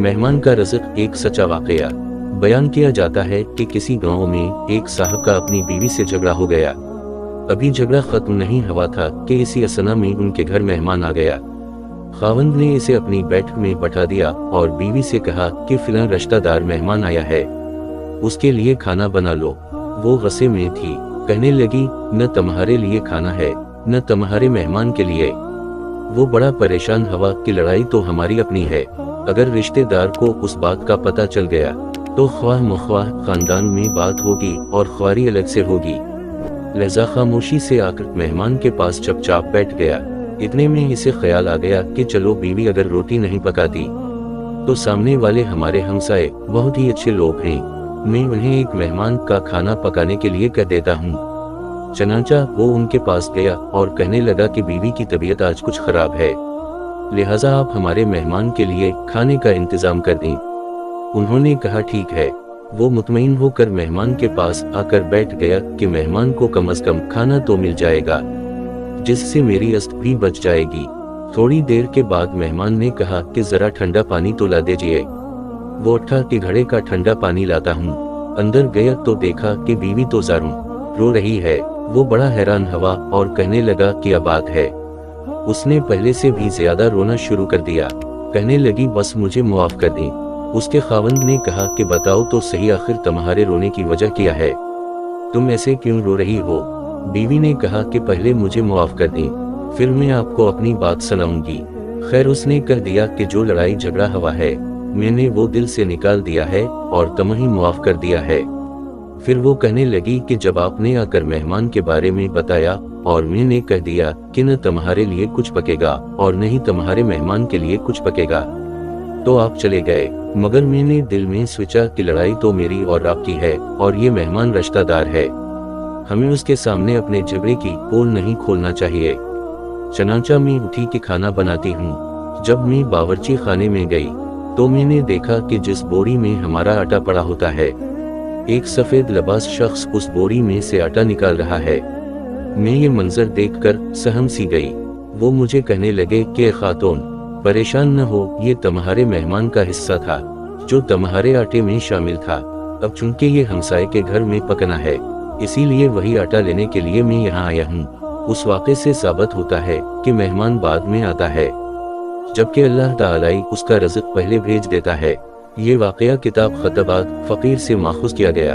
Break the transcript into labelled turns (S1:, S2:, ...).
S1: मेहमान का रिज़्क़ एक सच्चा वाक़या। बयान किया जाता है कि किसी गांव में एक साहब का अपनी बीवी से झगड़ा हो गया। अभी झगड़ा खत्म नहीं हुआ था कि इसी असना में उनके घर मेहमान आ गया। खावंद ने इसे अपनी बैठक में बैठा दिया और बीवी से कहा कि फिलहाल रिश्तेदार मेहमान आया है, उसके लिए खाना बना लो। वो गुस्से में थी, कहने लगी, न तुम्हारे लिए खाना है न तुम्हारे मेहमान के लिए। वो बड़ा परेशान हुआ कि लड़ाई तो हमारी अपनी है, अगर रिश्तेदार को उस बात का पता चल गया तो ख्वाह मुख्वाह खानदान में बात होगी और ख्वारी अलग से होगी। लिहाजा खामोशी से आकर मेहमान के पास चुपचाप बैठ गया। इतने में इसे ख्याल आ गया कि चलो बीवी अगर रोटी नहीं पकाती तो सामने वाले हमारे हमसाए बहुत ही अच्छे लोग हैं, मैं उन्हें एक मेहमान का खाना पकाने के लिए कह देता हूँ। चनाचा वो उनके पास गया और कहने लगा कि बीवी की तबीयत आज कुछ खराब है, लिहाजा आप हमारे मेहमान के लिए खाने का इंतजाम कर दें। उन्होंने कहा ठीक है। वो मुतमईन होकर मेहमान के पास आकर बैठ गया कि मेहमान को कम से कम खाना तो मिल जाएगा, जिससे मेरी अस्त भी बच जाएगी। थोड़ी देर के बाद मेहमान ने कहा कि जरा ठंडा पानी तो ला दीजिए। वो उठा कि घड़े का ठंडा पानी लाता हूँ। अंदर गया तो देखा कि बीवी तो ज़ारूं रो रही है। वो बड़ा हैरान हुआ और कहने लगा क्या बात है। उसने पहले से भी ज्यादा रोना शुरू कर दिया। कहने लगी बस मुझे मुआफ कर दें। उसके खावंद ने कहा कि बताओ तो सही, आखिर तुम्हारे रोने की वजह क्या है, तुम ऐसे क्यों रो रही हो। बीवी ने कहा कि पहले मुझे मुआफ कर दें, फिर मैं आपको अपनी बात सुनाऊंगी। खैर उसने कह दिया कि जो लड़ाई झगड़ा हुआ है मैंने वो दिल से निकाल दिया है और तुम्हें मुआफ कर दिया है। फिर वो कहने लगी कि जब आपने आकर मेहमान के बारे में बताया और मैंने कह दिया कि न तुम्हारे लिए कुछ पकेगा और न ही तुम्हारे मेहमान के लिए कुछ पकेगा तो आप चले गए, मगर मैंने दिल में सोचा कि लड़ाई तो मेरी और आपकी है और ये मेहमान रिश्तेदार है, हमें उसके सामने अपने झगड़े की पोल नहीं खोलना चाहिए। चनाचा मैं उठी कि खाना बनाती हूँ। जब मैं बावर्ची खाने में गई तो मैंने देखा कि जिस बोरी में हमारा आटा पड़ा होता है, एक सफेद लिबास शख्स उस बोरी में से आटा निकाल रहा है। मैं ये मंजर देखकर सहम सी गई। वो मुझे कहने लगे कि खातून परेशान न हो, ये तुम्हारे मेहमान का हिस्सा था जो तुम्हारे आटे में शामिल था। अब चूंकि ये हमसाये के घर में पकना है इसीलिए वही आटा लेने के लिए मैं यहाँ आया हूँ। उस वाक़े से साबित होता है कि मेहमान बाद में आता है, जबकि अल्लाह ताला उसका रिज़्क़ पहले भेज देता है। ये वाक़या किताब ख़तबात फ़कीर से माख़ूज़ किया गया।